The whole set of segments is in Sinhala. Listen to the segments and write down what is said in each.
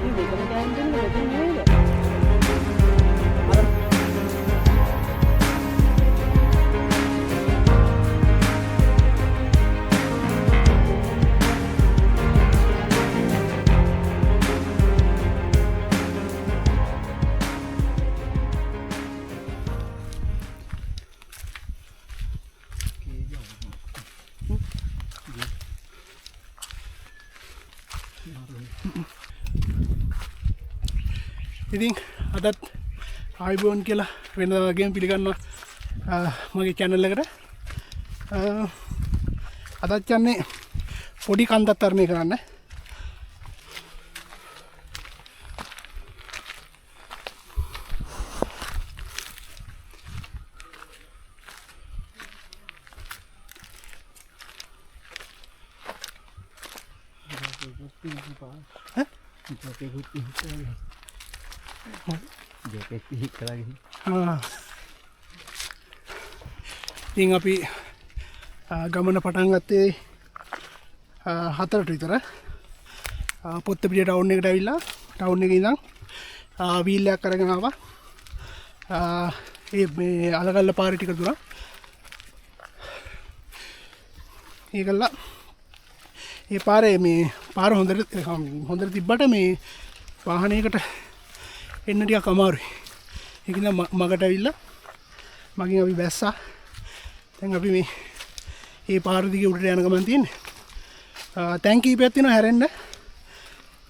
මෙතන ගෑන් දෙන්න මෙතන නේද? ඉතින් අදත් ආයිබෝන් කියලා වෙනදා වගේම පිළිගන්නවා මගේ channel එකට. අදත් යන්නේ පොඩි කන්දක් තරණය කරන්න. ඉතින් අපි ගමන පටන් ගත්තේ 4ට විතර. පොත්තපිටිය ටවුන් එකට ඇවිල්ලා ටවුන් එකේ ඉඳන් වීල් එකක් අරගෙන ආවා. මේ අලගල්ල පාරේ ටික දුරක්. ඒකලා ඒ පාරේ මේ පාර හොඳට තිබ්බට මේ වාහනයකට එන්න ටිකක් අමාරුයි. ඒකින්ද මගට ඇවිල්ලා මගින් අපි බැස්සා. දැන් අපි මේ පාර දිගේ උඩට යන ගමන් තියෙන්නේ. තැන් කීපයක් තියෙනවා හැරෙන්න.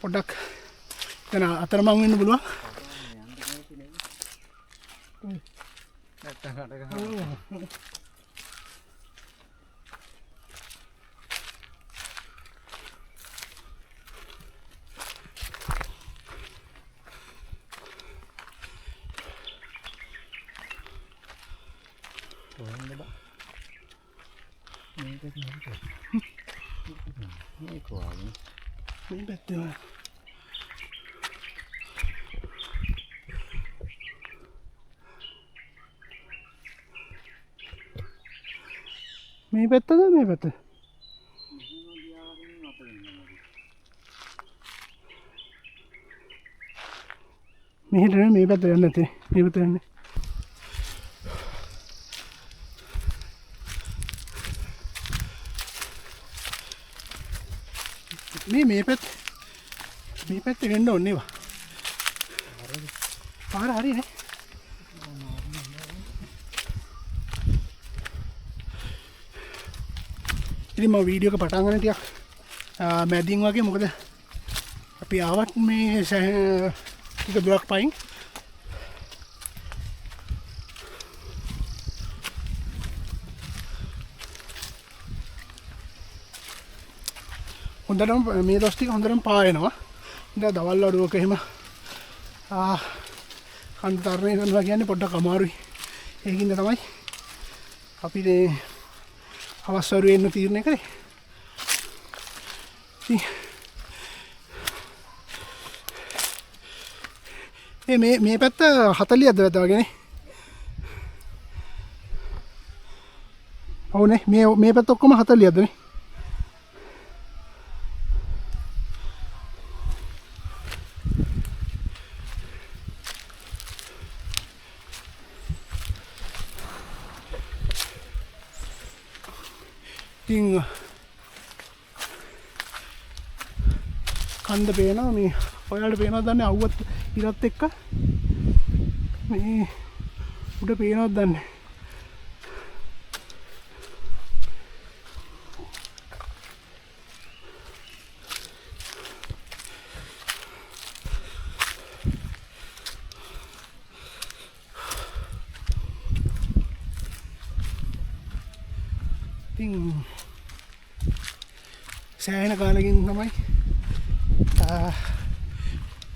පොඩ්ඩක් එතන අතරමං වෙන්න පුළුවන්. මේ පැත්තද මේ පැත්ත? මෙහෙට නෙමෙයි මේ පැත්ත යන්න නැත්තේ. මේ පැත්ත යන්නේ. මේ පැත්තේ වෙන්න ඕනේ වා. පාර හරිනේ. ඉතින් මම වීඩියෝ එක පටන් ගන්න ටිකක් මැදින් වගේ මොකද අපි ආවත් මේ ටික දුරක් පයින්. හොඳටම මේ දවස් ටික හොඳටම පායනවා. ඉතින් දවල් වරුවක එහෙම කන්ද තරණය කරනවා කියන්නේ පොඩ්ඩක් අමාරුයි. ඒකින්ද තමයි අපි මේ හවස් වරුවේ එන්න තීරණය කරේ. මේ පැත්ත 40ක්ද වැද වගේනේ. ඔව්නේ මේ පැත්ත ඔක්කොම 40ක්ද නේ. කන්ද පේනවා මේ ඔයාලට පේනවද දන්නේ අවුවත් ඉරත් එක්ක මේ උඩ පේනවද දන්නේ. ඉතින් සෑහෙන කාලෙකින් තමයි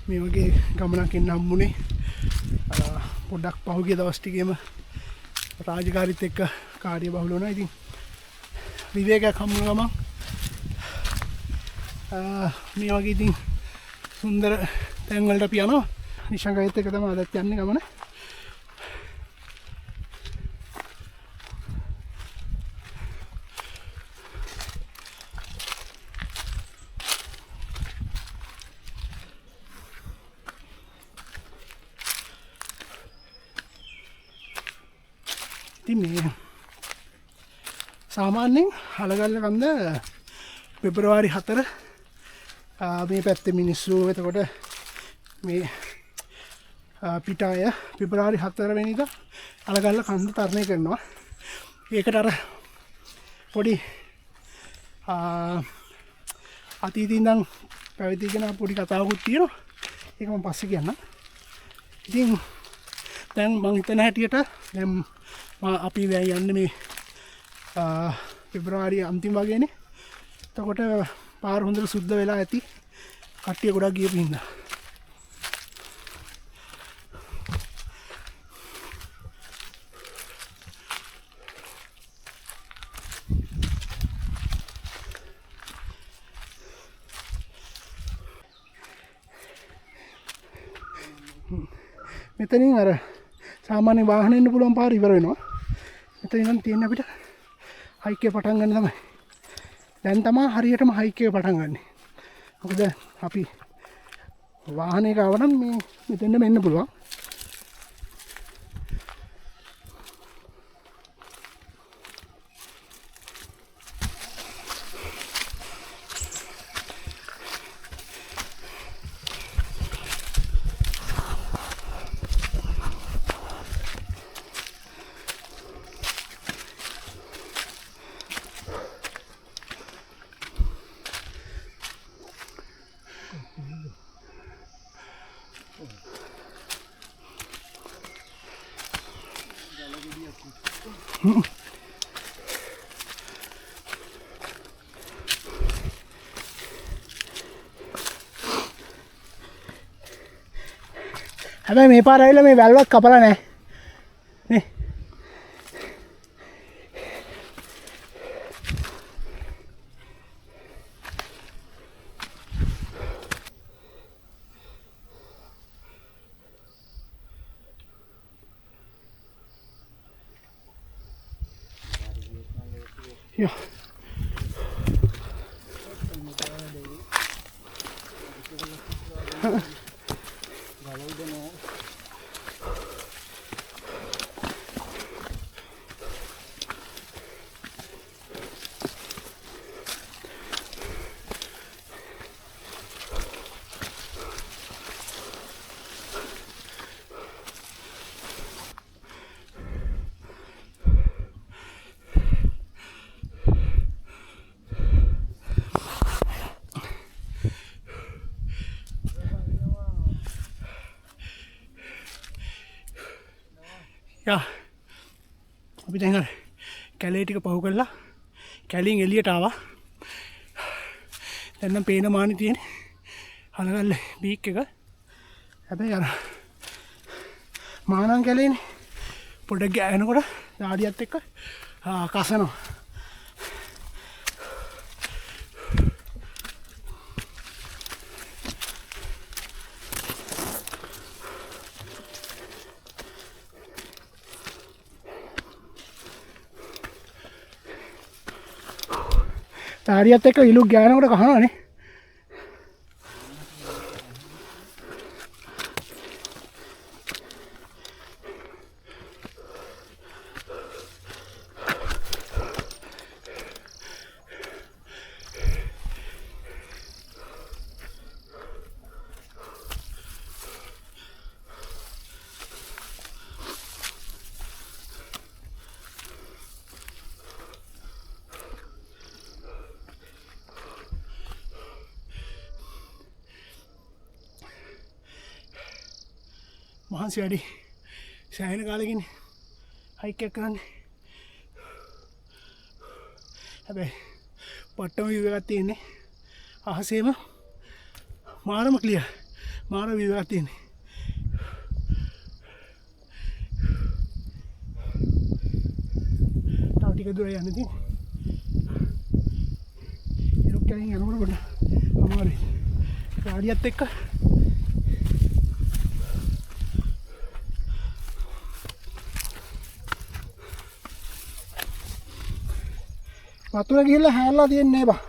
මේ වගේ ගමනක් එන්න හම්බුනේ. පොඩ්ඩක් පහුගිය දවස් ටිකේම රාජකාරීත් එක්ක කාර්ය බහුල වුණා. ඉතින් විවේකයක් හම්බුන ගමන් මේ වගේ ඉතින් සුන්දර තැන් වලට අපි යනවා. නිශංගයත් එක්ක තමයි අදත් යන්නේ ගමන. ඉතින් මේ සාමාන්‍යයෙන් අලගල්ල කන්ද පෙබරවාරි 4 මේ පැත්තේ මිනිස්සු එතකොට මේ පිටාය පෙබරවාරි 4 වෙනිදා අලගල්ල කන්ද තරණය කරනවා. ඒකට අර පොඩි අතීතේ ඉඳන් පැවතිගෙන පොඩි කතාවකුත් තියෙනවා. ඒක මම පස්සේ කියන්නම්. ඉතින් දැන් මම හිතන හැටියට දැන් අපි දැන් යන්නේ මේ පෙබරවාරි අන්තිම වගේනේ. එතකොට පාර හොඳට සුද්ධ වෙලා ඇති. කට්ටිය ගොඩක් ගියපු හින්දා. මෙතනින් අර සාමාන්‍ය වාහන එන්න පුළුවන් පාර ඉවර වෙනවා. මෙතන ඉඳන් තියෙන අපිට හයික් එක පටන් ගන්න තමයි. දැන් තමයි හරියටම හයික් එක පටන් ගන්න. මොකද අපි වාහනයක ආවනම් මේ මෙතෙන්ද මෙන්න පුළුවන්. හැබැයි මේ පාර ඇවිල්ලා මේ වැල්වත් කපලා නැහැ නේ. Ja. යා අපි දැන් අර කැලේ ටික පහු කරලා කැලින් එළියට ආවා. දැන් නම් පේන මානි තියෙන අලගල්ල බීක් එක. හැබැයි අර මානං කැලේනේ පොඩක් ගෑනකොට දාඩියත් එක්ක කසනවා. තාරියත් එක්ක ඉලුක් ගෑනකොට කහනවනේ. මහන්සි වැඩි සෑහෙන කාලෙකින් හයික් එකක් කරන්නේ. හැබැයි පට්ටම view එකක් තියෙන්නේ. අහසේම මාරම ක්ලියර්. මාර view එකක් තියෙන්නේ. තව ටික දුර යන්න තියෙන්නේ. ඒක කලින් යනකොට පොඩ්ඩක් අමාරුයි. ගාඩියත් එක්ක වතුර ගිහිල්ලා හැල්ලා තියන්නේ බා.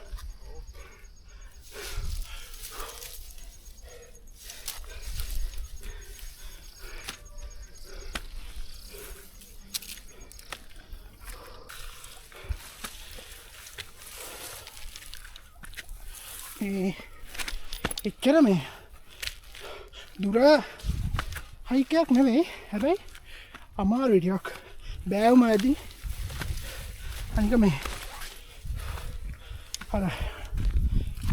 එච්චර මේ දුර හයිකයක් නෙවෙයි හැබැයි අමාරුයි ටිකක් බෑවුම ඇති අනික මේ අර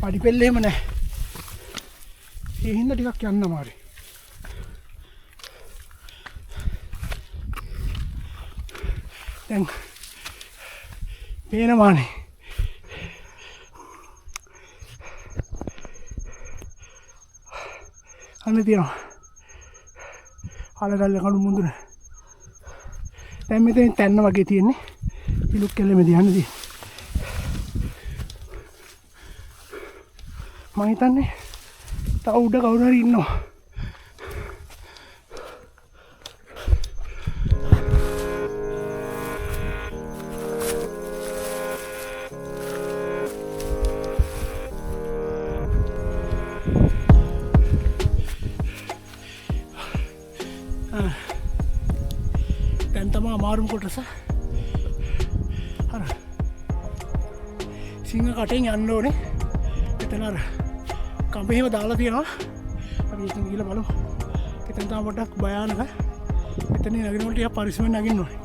පඩිපෙල්ලේම නැහැ ඒ හින්දා ටිකක් යන්න අමාරුයි දැන් පේනවානේ අන්න තියෙනවා අලගල්ල කඩු මුදුන දැන් මෙතන තැන්න වගේ තියෙන්නේ ඉලුක් කෙල්ලෙමෙද යන්න තියෙන්නේ මම හිතන්නේ තව උඩ කවුරු හරි ඉන්නවා දැන් තමයි අමාරුම කොටස අර සිංහ කටෙන් යන්න ඕනේ එතන අර කඹේම දාලා තියෙනවා අපි එතන ගිහලා බලමු එතන තමයි පොඩ්ඩක් භයානක එතන නගිනකොට ටිකක් පරිස්සමෙන් නගින්න ඕනේ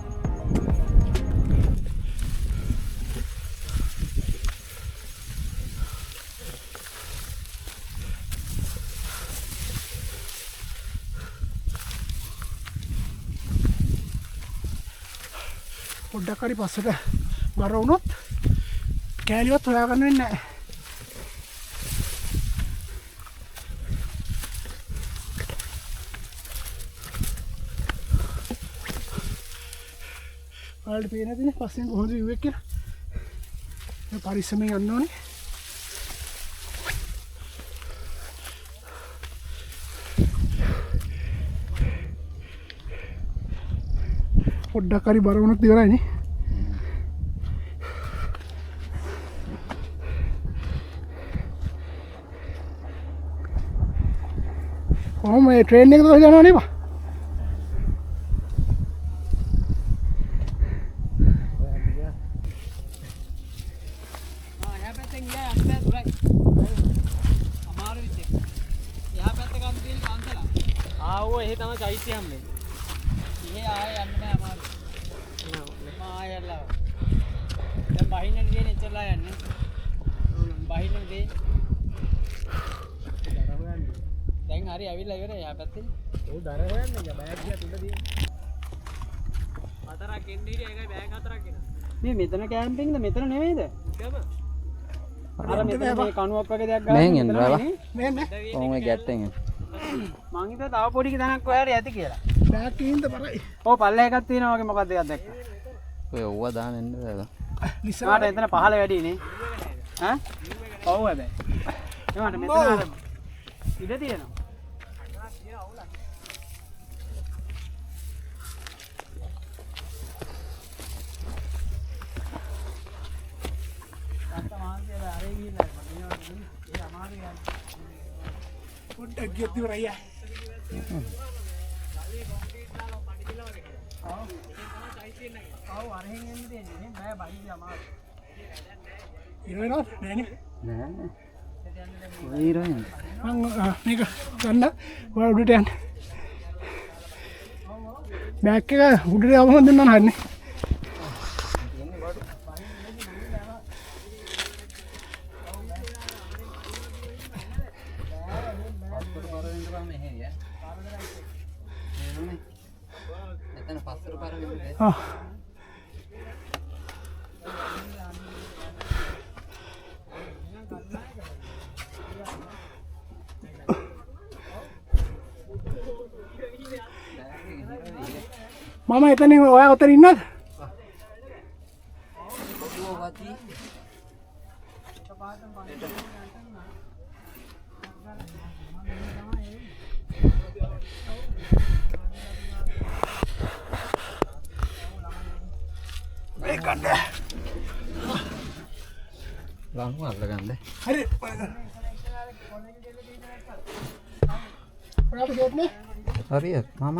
පොඩ්ඩක් හරි පස්සට බර වුණොත් කෑලිවත් හොයාගන්න වෙන්නේ නැහැ. ඔයාලට පේන දේ පස්සෙන් කොහොමද view එක කියලා. මේ පරිස්සමෙන් යන්න ඕනේ. පොඩ්ඩක් හරි බර වුණොත් ඉවරයිනේ. කොහොම මේ ට්‍රේන් එක තමයි යනවා නේද? හරි ඇවිල්ලා ඉවරයි යා පැත්තේ. ඔව් දර හොයන්නේ යා බෑග් ගියා තුඩ දින. හතරක් එන්නේ ඉතින් ඒකයි බෑග් හතරක් එනවා. මේ මෙතන කැම්පින්ග්ද මෙතන නෙවෙයිද? ගම. අර මෙතන මේ කණුවක් වගේ දෙයක් ගන්න. මෙහෙන් එන්න රාලා. මෙහෙන් නේ. ඔව් මේ ගැට්ටෙන් එන්න. මං හිතුවා තව පොඩි තැනක් ඔය හරි ඇති කියලා. බෑග් කින්ද බරයි. ඔව් පල්ලේ එකක් තියෙනවා වගේ මොකක්ද එකක් දැක්කා. ඔය ඔව්වා දාන්න එන්න බෑ. ලිසාට එතන පහළ වැඩි නේ. ඈ? ඔව් හැබැයි. ඒවට මෙතන අර ඉඩ තියෙනවා. පොඩ්ඩක් ගියත් ඉවරයි යා. ඔව් අරහෙන් එන්න දෙන්නේ බෑ බයි අමාරු. ඉරවෙනවද? නෑනේ. නෑ. ඔය ඉරවෙනවද? මං මේක ගන්න ඔය උඩට යන්න. බෑග් එක උඩට යවම දෙන්නම් හරිනේ. Ah. Mama එතනින් ඔයා උතර ඉන්නවද? ලංගු අල්ලගන්න. හරි. ඔයාට ගේට් නේ? හරියට මම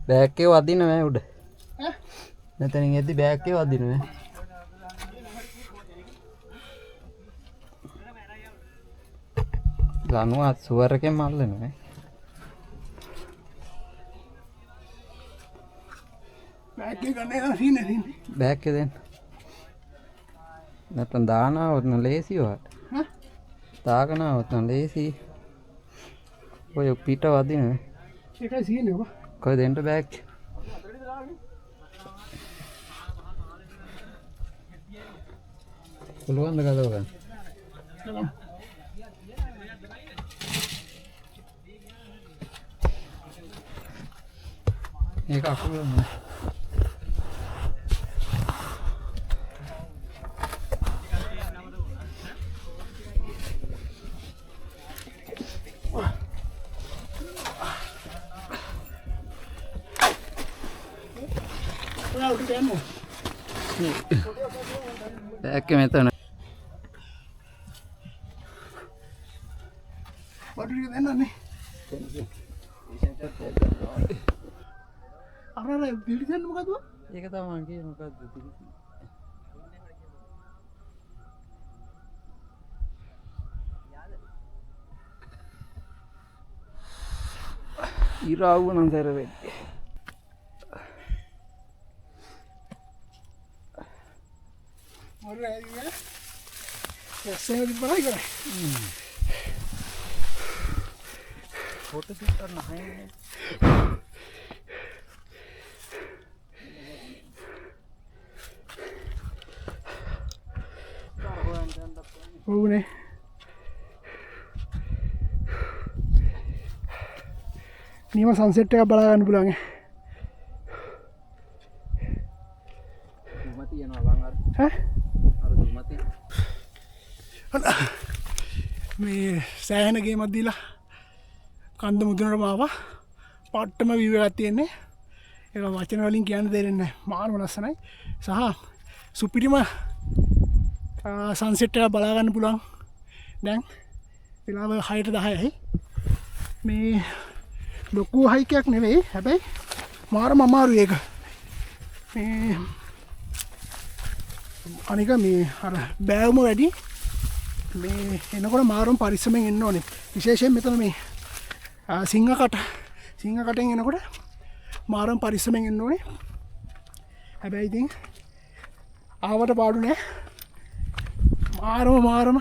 බෑග් එක වදින්න නෑ උඩ. ඈ? මෙතනින් එද්දි බෑග් එක වදින්න නෑ. ලනුවත් සුවර් එකෙන් මල්ලනවා බෑග් එක ගන්න යන සීන් එක බෑග් එක දෙන්න නැත්නම් දානවොත් නම් ලේසි වට හා දාගනවොත් නම් ලේසි ඔය පිට වදින ඒකයි සීන් එක කොහෙද දෙන්න බෑග් පුළුවන්ද ගලව ගන්න ඒක අකුල නෑ බෑග් එක මෙතන බඩු ටික දෙන්නනේ අර පිළිසෙන්න මොකද ඒක තමයි කියේ මොකද්ද ඉරාවු නම් තර වෙන්නේ මොරේ ඇයිද ඇස්සෙන් දිපරයි කරේ ෆොටෝ ෂූට් කරන්න හයිනේ ඕනේ නියම සන්සෙට් එකක් බලා ගන්න පුළුවන් දුමති යනවා බං ඈ අර දුමති මේ සෑහෙන ගේමක් දීලා කන්ද මුදුනටම ආවා පට්ටම view එකක් තියෙන්නේ ඒක වචන වලින් කියන්න දෙන්නේ නැහැ මානව ලස්සනයි සහ සුපිරිම සන්සෙට් එක බලා ගන්න පුළුවන් දැන් වෙලාව 6:10යි මේ ලොකු හයික් එකක් නෙවෙයි හැබැයි මාරම අමාරුයි ඒක මේ අනික මේ අර බෑවුම වැඩි මේ එනකොට මාරම පරිස්සමෙන් එන්න ඕනේ විශේෂයෙන් මෙතන මේ සිංහකටෙන් එනකොට මාරම පරිස්සමෙන් එන්න ඕනේ හැබැයි ඉතින් ආවට පාඩු නෑ මාරම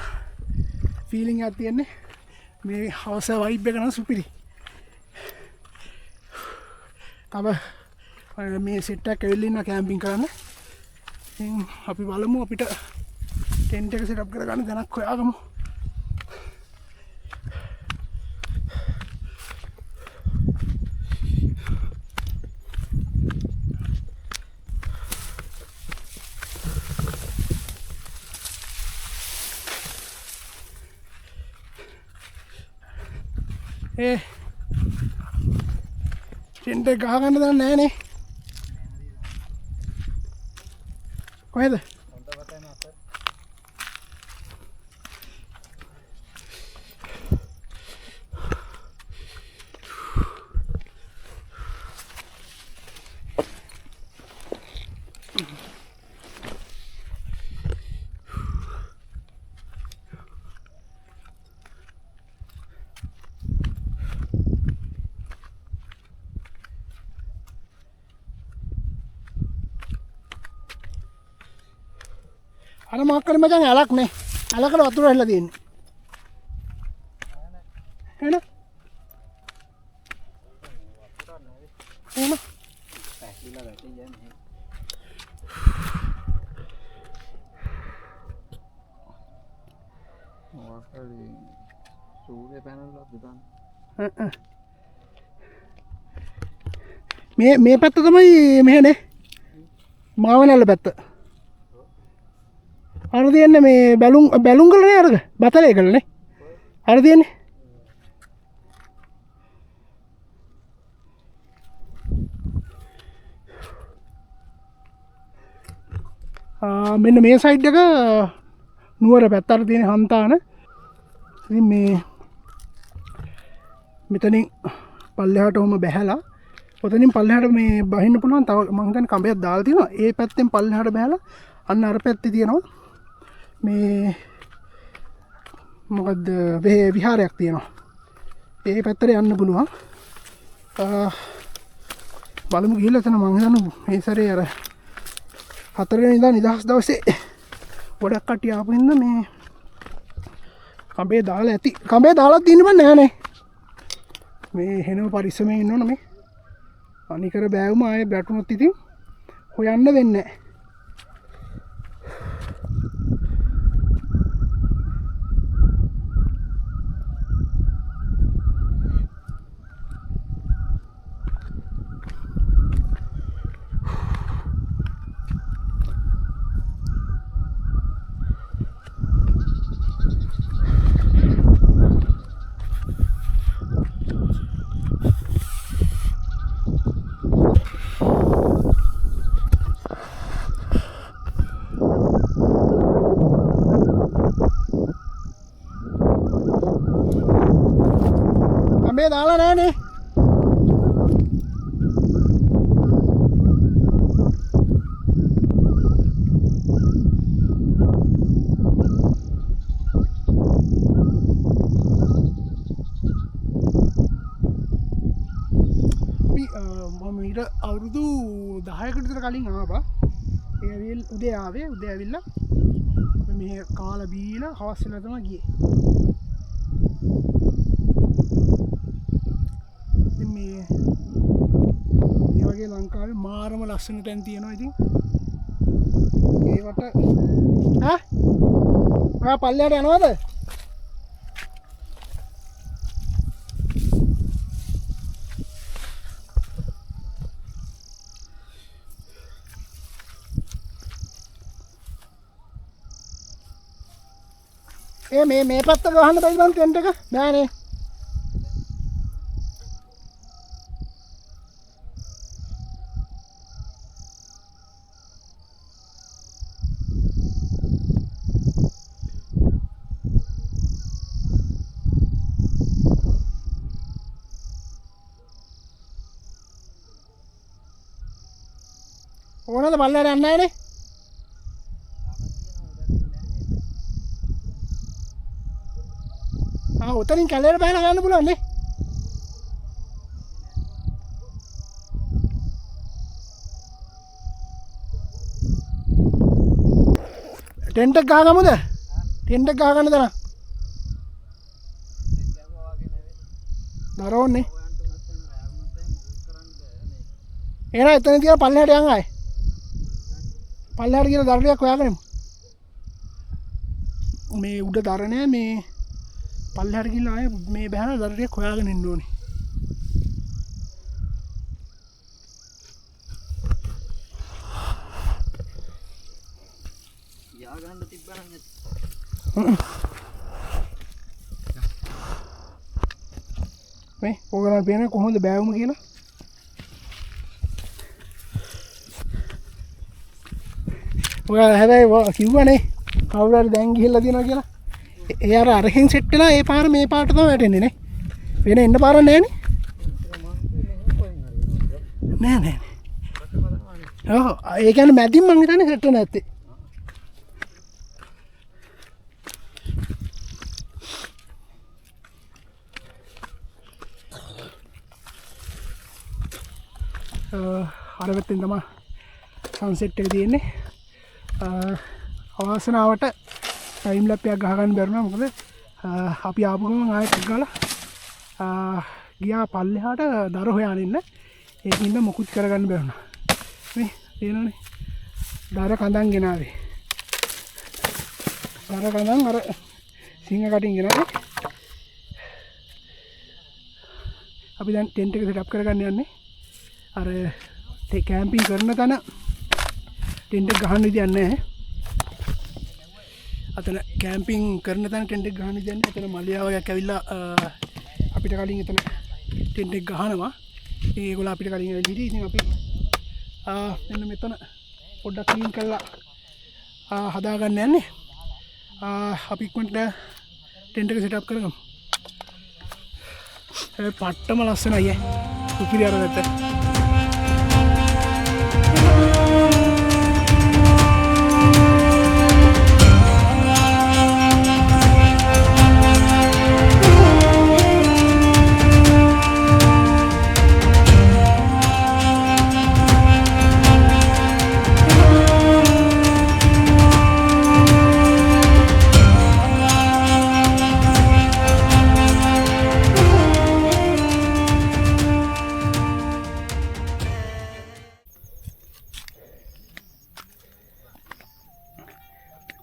ෆීලිං එකක් තියෙන්නේ මේ හවස වයිබ් එක නම් සුපිරි තව මේ සෙට් එකක් ඇවිල්ලා ඉන්න කැම්පින් කරන්න ඉතින් අපි බලමු අපිට ටෙන්ට් එක සෙටප් කරගන්න දැනක් හොයාගමු ටෙන්ට් එක ගහගන්න දන්නේ නැහනේ කොහෙද අර මාක්කරි මචං ඇලක් නේ ඇලකට වතුර හැල්ලා තියෙන්නේ එන පැකිලා වැටි යන්නේ මොකක්ද සූර්ය පැනල් වලද දාන්න මේ පැත්ත තමයි මෙහෙනේ මාවනල්ල පැත්ත අර තියන්නේ මේ බැලුම් කළනේ අරද බතලේ කළනේ අර තියන්නේ මෙන්න මේ සයිඩ් එක නුවර පැත්ත අර තියෙන හන්තාන ඉතින් මේ මෙතනින් පල්ලෙහාට ඔහම බැහැලා ඔතනින් පල්ලෙහාට මේ බහින්න පුළුවන් තව මං හිතන්නේ කඹයක් දාලා තියෙනවා ඒ පැත්තෙන් පල්ලෙහාට බැහැලා අන්න අර පැත්තේ තියෙනවා මොකද විහාරයක් තියෙනවා. ඒ පැත්තට යන්න පුළුවන්. බලමු ගිහලා එතන මං හිතන්නේ මේ සැරේ අර 4 වෙනි ඉඳන් නිදහස් දවසේ ගොඩක් කට්ටිය ආපු හින්දා මේ කඹේ දාලා ඇති. කඹේ දාලා තියෙන්න බෑ නෑනේ. මේ හෙනම පරිස්සමෙන් ඉන්න ඕන මේ. අනිකර බෑවුම ආයේ බැටුනොත් ඉතින් හොයන්න වෙන්නේ නැහැ. කඹේ දාලා නෑනේ. මම ඊට අවුරුදු 10කට විතර කලින් ආවා. ඒ ඇවිල් උදේ ආවේ. උදේ ඇවිල්ලා මේ කාලා බීලා හවස් වෙලා තමයි ගියේ. මේ වගේ ලංකාවේ මාරම ලස්සන තැන් තියෙනවා ඉතින් ඒවට ඔයා පල්ලෙහාට යනවද? මේ පැත්ත ගහන්න බැරි බං ටෙන්ට් එක බෑනේ. ඕනද පල්ලෙහාට යන්න නෑනේ. උතනින් කැලේට බහලා ගන්න පුළුවන් නේ. ටෙන්ට් එක ගහගමුද? ටෙන්ට් එක ගහ ගන්න තරම්. දරෝන්නේ. එහෙනම් එතන තියලා පල්ලෙහාට යන් ආයේ. පල්ලෙහාට ගිහලා දරණයක් හොයාගනිමු. මේ උඩ දර නෑ මේ පල්ලෙහාට ගිහලා ආයේ මේ බහලා දරණයක් හොයාගෙන ඉන්න ඕනේ. යා ගන්න තිබ්බනම් මේ ඕගලන් පේන්නේ කොහොමද බෑවුම කියලා? ඔයා හැබැයි කිව්වනේ කවුරු හරි දැන් ගිහිල්ලා තියෙනවා කියලා. ඒ අර අරහෙන් සෙට් වෙලා ඒ පාර මේ පාට තමයි වැටෙන්නේ නේ. වෙන එන්න පාරක් නැහැ නේ. නෑ. ඔව් ඒ කියන්නේ මැදින් මං හිතන්නේ සෙට් වෙන්නේ නැත්තේ. අර පැත්තෙන් තමයි සන්සෙට් එක තියෙන්නේ. අවසනාවට ටයිම් ලැප් එකක් ගහගන්න බැරුණා. මොකද අපි ආපු ගමන් ආයෙත් ගාලා ගියා පල්ලෙහාට දර හොයාගෙන ඉන්න. ඒකින්ද මොකුත් කරගන්න බැරුණා. මේ තේරෙනවනේ. දර කඳන් ගෙනාවේ. දර කඳන් අර සිංහ කටින් ගෙනාවේ. අපි දැන් ටෙන්ට් එක සෙට් අප් කරගන්න යන්නේ. අර කැම්පින් කරන තැන ටෙන්ට් එක ගහන්න විදියක් නැහැ. අතන කැම්පින් කරන තැන ටෙන්ට් එක ගහන්න විදියක් නැහැ. අතන මලියා වගේක් ඇවිල්ලා අපිට කලින් එතන ටෙන්ට් එක ගහනවා. ඒගොල්ලෝ අපිට කලින් ඇවිල්ලා ඉතින් අපි මෙන්න මෙතන පොඩ්ඩක් ක්ලීන් කරලා හදාගන්න යන්නේ. අපි ඉක්මනට ටෙන්ට් එක සෙට් අප් කරගමු. පට්ටම ලස්සනයි අයියේ. උකිරි අර දැත්ත.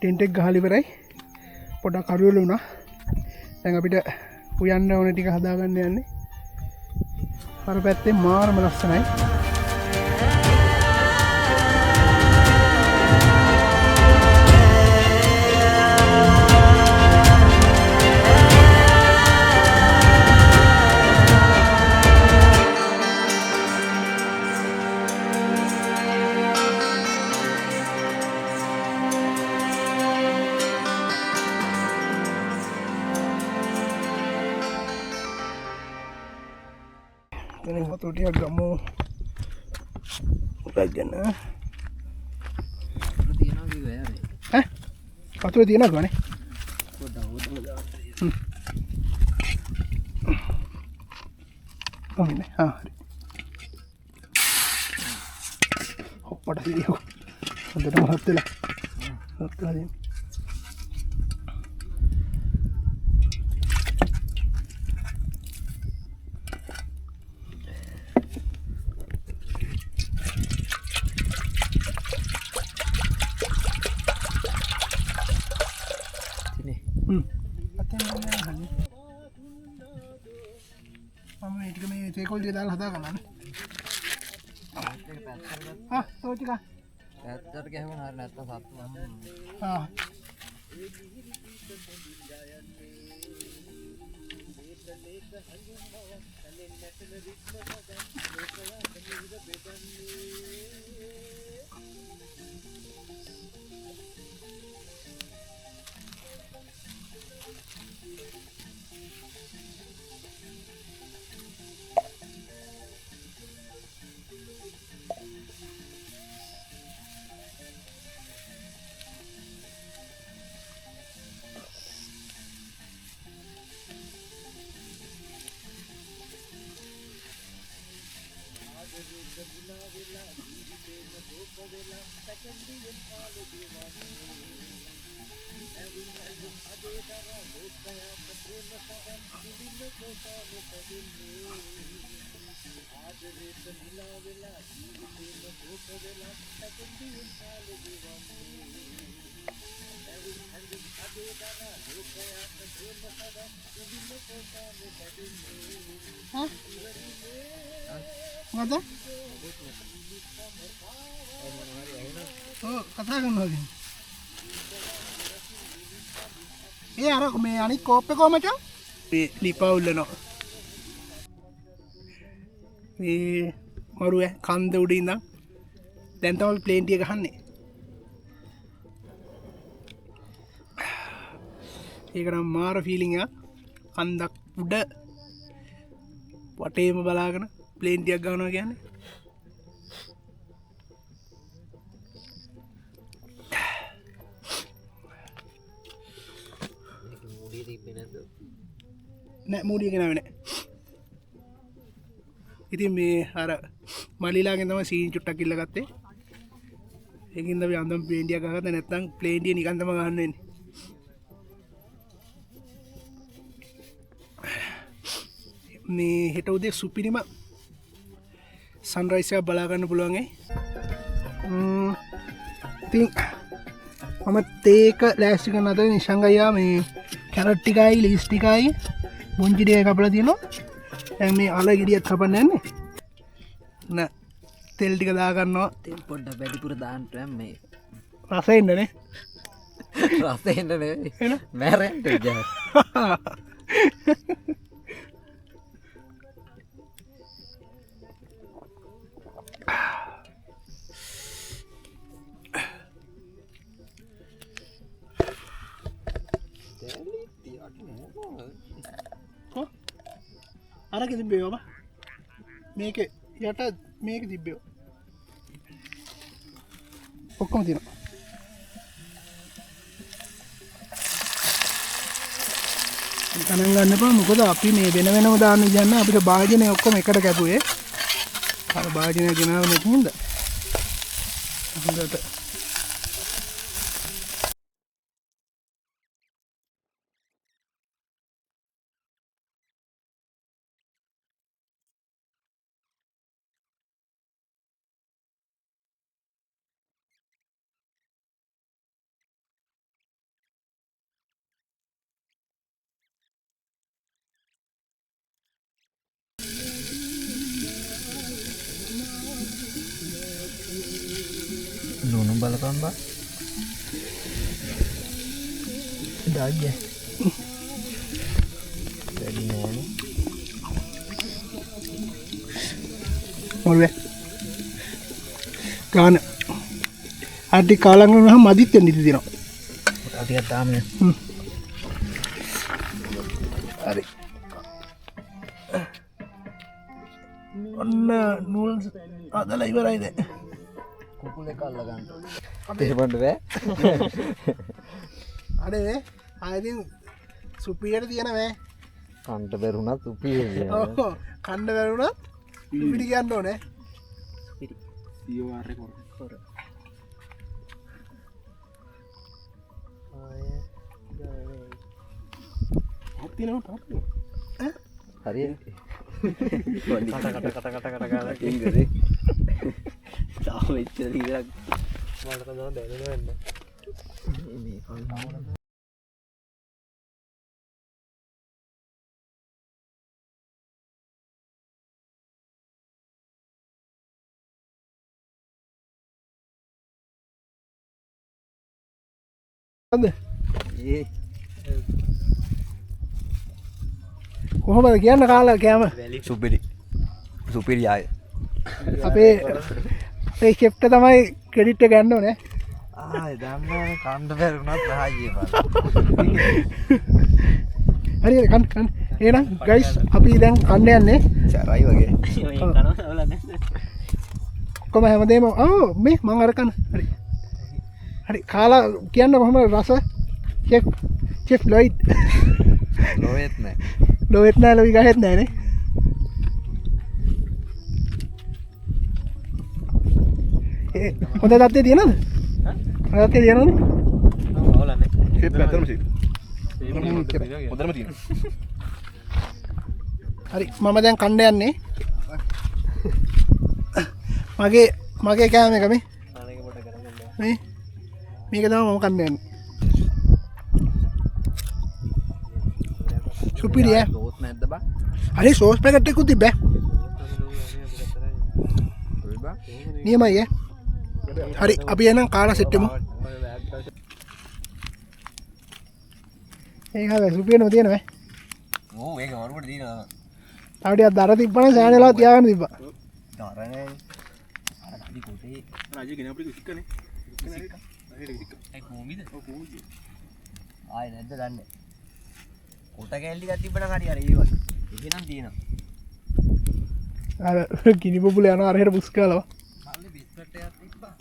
ටෙන්ට් එක ගහලා ඉවරයි. පොඩක් අරුවල වුණා. දැන් අපිට උයන්න ඕන ටික හදාගන්න යන්නේ. අර පැත්තේ මාරම ලස්සනයි. Ini motor dia gamu rajan motor dia nak mana? Oh ini, pada dia, ada nama hati lah, hati lagi. Tekol dia dalam hadapan kan? So cika. ඇත්තට ගැහුවන හරි නැත්නම් සත්තු වහන්න. Mata? Oh, katakan lagi. Iya, arak me anik kopi kau macam? Lipa ulen no. Maru ya, kande udi indang. Dan tahu plane dia kahan ni. ඒක නම් මාර ෆීලිං එකක්. කන්දක් උඩ වටේම බලාගෙන ප්ලේන් ටිකක් ගන්නවා කියන්නේ. නෑ මූඩිය ගෙනාවේ නෑ. ඉතින් මේ අර මලිලාගෙන් තමයි සීන් චුට්ටක් ඉල්ල ගත්තේ. ඒකින්ද අපි අන්දම් ප්ලේන් ටිකක් ගහගත්තා නැත්නම් ප්ලේන් ටික නිකන් තමයි ගන්න වෙන්නේ. මේ හෙට උදේ සුපිරිම සන්රයිස් එකක් බලා ගන්න පුළුවන් ඉතින් මම තේක ලෑස්ති කරන අතර නිශංග අයියා මේ කැරට් ටිකයි ලීස් ටිකයි බොන්ජි ටිකයි කපලා තියෙනවා. දැන් මේ අල ගෙඩියක් කපන්න යන්නේ. නෑ තෙල් ටික දා ගන්නවා. තෙල් පොඩ්ඩක් වැඩිපුර දාන්න මේ රසෙන්න නේ. රසෙන්න නෙවෙයි. මැරෙන්න ජා. අරක තිබ්බේ ඔබ මේක යට මේක තිබ්බේ ඔක්කොම තියෙනවා. ගණන් ගන්න එපා මොකද අපි මේ වෙන වෙනම දාන්න විදියක් නැහැ. අපිට භාජනය ඔක්කොම එකට කැපුවේ. අර භාජනය ගෙනාව නැති හින්දා හොඳට බලපන් බා. දාගිය. වැඩි නෑනේ. මොල්වේ. ගාන. අඩි කාලම් වුණාම මදිත් වෙන්න ඉඩ තියෙනවා. ටිකක් තාමනේ. හරි. ඔන්න නූල් අදලා ඉවරයි දැන්. කුකුලේ කල්ල ගන්න. තේරෙන්න බෑ. අනේ ආයෙත් සුපිරියට තියෙන වේ. කන්ට බැරුණත් සුපිරිය කියන්නේ. ඔව් කන්න බැරුණත් සුපිරි කියන්න ඕනේ. සුපිරි. COR එක කර. හරියට කට ගාලා කිංගදේ තාම එච්චර ඉරක් මට තමයි දැනෙන්නේ මේ කල්ලාවන අද කොහොමද කියන්න කාලා කෑම සුපිරි ආය අපේ ෂෙෆ්ට තමයි ක්‍රෙඩිට් එක ගන්න ඕනේ. ආය දන්නවනේ කන්න බැරුණත් රාජ්‍ය බා. හරියට කන්න. එහෙනම් ගයිස් අපි දැන් කන්න යන්නේ. චරයි වගේ. කොහම හැමදේම මේ මං අර කන්න. හරි. හරි කාලා කියන්න කොහොමද රස? Chef Lloyd. නොවෙත් නෑ. ලොවෙත් නෑ ලොවි ගහෙත් නෑනේ. හොඳ තත්ත්වයේ තියෙනවද? හොඳ තත්ත්වයේ තියෙනවද? ඕලන්නේ. ෂෙප් ඇත්තටම ෂෙප්. හොඳටම තියෙනවා. හරි මම දැන් කන්න යන්නේ. මගේ කෑම එක මේ. මේ මේක තමයි මම කන්න යන්නේ. සුපිරි ඈ. සෝස් නැද්ද බා? හරි සෝස් පැකට් එකකුත් තිබ්බේ. නියමයි ඈ. හරි අපි එහෙනම් කාලා සෙට් වෙමු. ඒක හැබැයි සුපිරියම තියෙනවා ඈ. ඕ ඒක වරුවට දිනවා. තව ටිකක් දර තිබ්බනම් සෑහෙනලා තියාගන්න තිබ්බා. දරනේ. අර අඩි කොටේ රාජ්‍ය ගෙන අපිට සික්කනේ. ඒ කොහොමද? ඔව් කොහොමද? ආයේ නැද්ද දන්නේ. කොට කැලි ටිකක් තිබ්බනම් හරි අර ඒවත්. ඒකනම් තියෙනවා. අර ගිනි බබුල යන අරහෙට පුස් කාලා. මල්ලි බිස්කට් එකක් තිබ්බා.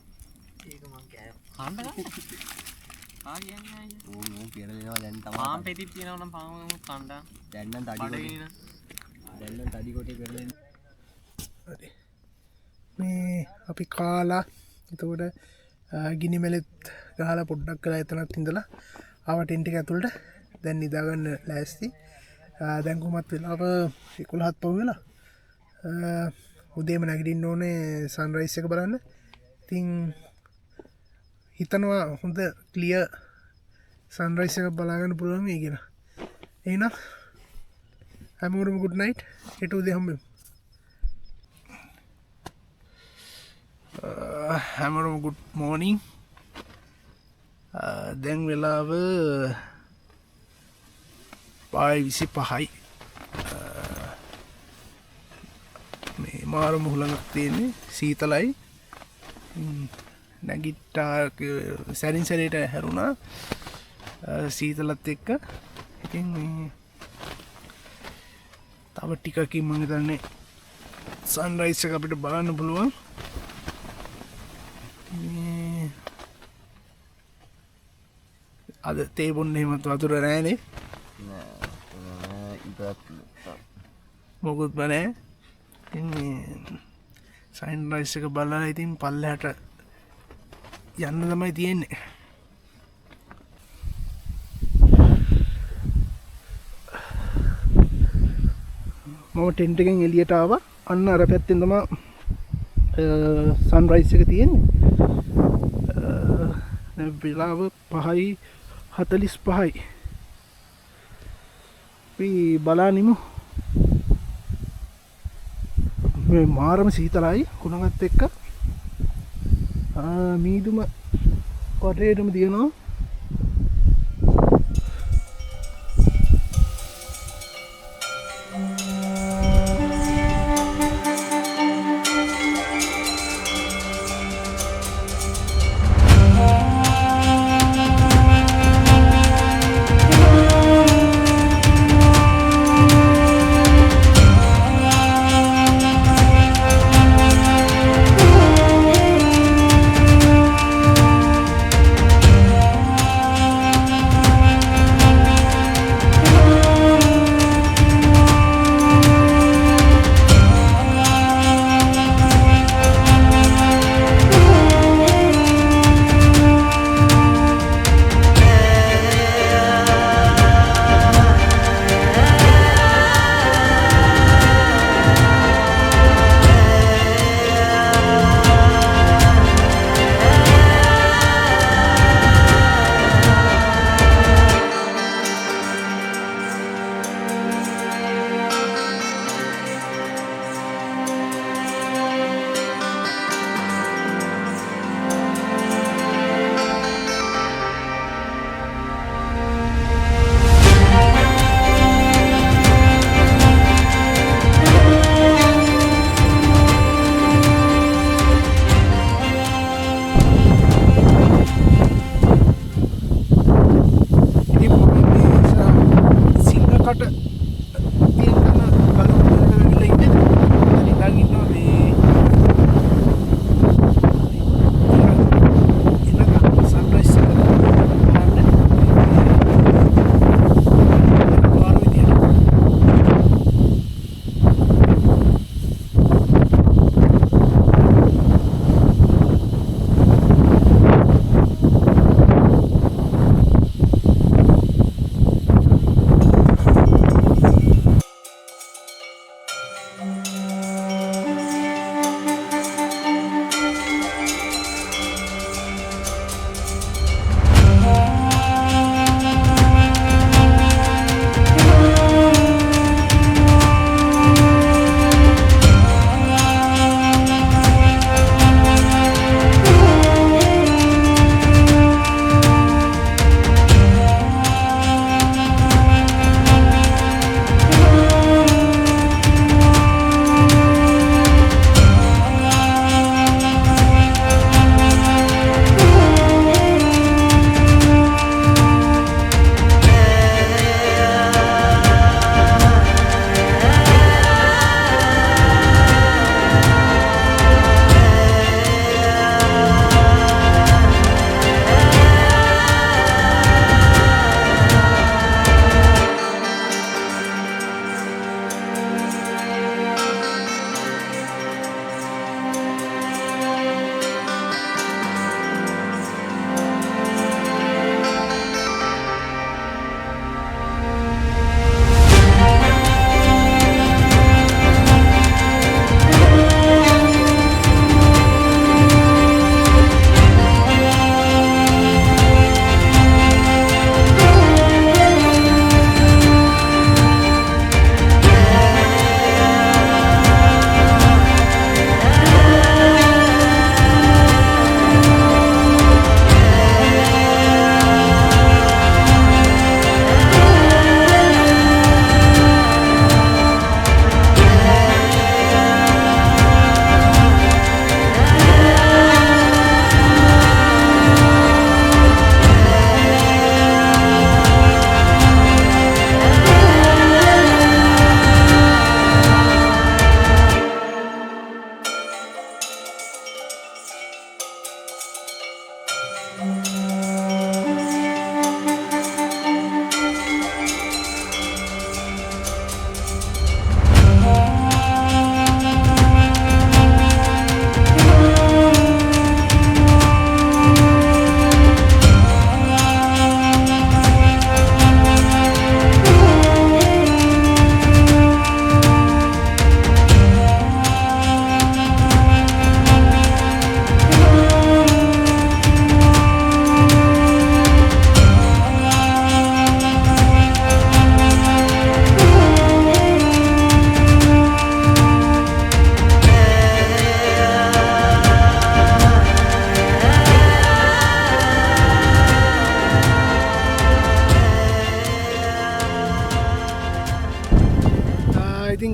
ඒක මං කෑවා. කන්න ගන්න. ආ කියන්නේ ආයේ. ඕ කියලා දැන් තමයි. පාම් පෙතිත් තියෙනවා නම් පාම් කන්න. දැන් නම් තඩි කොටේ. දැන් නම් තඩි කොටේ කරලා හරි. මේ අපි කාලා එතකොට ගිනි මෙලෙත් ගහලා පොඩ්ඩක් කළා එතනත් ඉඳලා ආව ටෙන්ට් එක ඇතුළට දැන් නිදාගන්න ලෑස්ති. දැන් කොහොමත් වෙලාව 11ත් පහු වෙලා. උදේම නැගිටින්න ඕනේ සන්රයිස් එක බලන්න. ඉතින් හිතනවා හොඳ ක්ලියර් සන්රයිස් එක බලාගන්න පුළුවන් වෙයි කියලා. එහෙනම් හැමෝටම good night. හෙට උදේ හම්බෙමු. හැමෝටම good morning. දැන් වෙලාව 5:25යි. මේ මාරු මුහුලඟක් තියෙන්නේ සීතලයි. නැගිට්ටා සැරින් සැරේට හැරුණා සීතලත් එක්ක. ඉතින් තව ටිකකින් මම හිතන්නේ සන්රයිස් එක අපිට බලන්න පුළුවන්. අද තේ බොන්න එහෙමත් වතුර නෑනේ. මොකුත් බෑ. ඉතින් සන්රයිස් එක බලලා ඉතින් පල්ලෙහාට යන්න තමයි තියෙන්නේ. මම ටෙන්ට් එකෙන් එළියට ආවා. අන්න අර පැත්තෙන් තමයි සන්රයිස් එක තියෙන්නේ. දැන් වෙලාව 5:45යි. අපි බලනිමු. මේ මාරම සීතලයි කුණගත් එක්ක. මීදුම කොටේටම තියෙනවා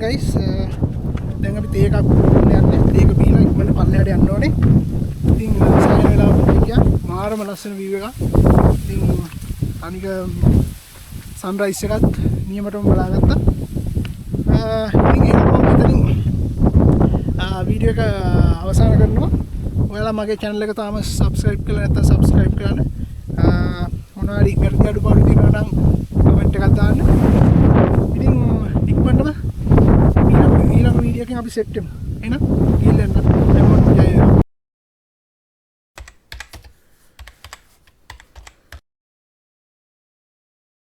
ගයිස් දැන් අපි තේ එකක් යන්නේ තේ එක බීලා ඉක්මනට පල්ලෙහාට යන්න ඕනේ. ඉතින් සෑහෙන වෙලාවක් ගියා. මාරම ලස්සන view එකක්. ඉතින් අනික සන්රයිස් එකත් නියමටම බලාගත්තා. ඉතින් ඒක මම මෙතනින් වීඩියෝ එක අවසන් කරනවා. ඔයාලා මගේ channel එක තාම subscribe කරලා නැත්නම් subscribe කරන්න. මොනවා හරි වැරදි අඩුපාඩු තියෙනවා නම් comment එකක් දාන්න. ඉතින් ඉක්මනටම ඊළඟ වීඩියෝ එකකින් අපි සෙට් වෙමු. එහෙනම් ගිහින් එන්න.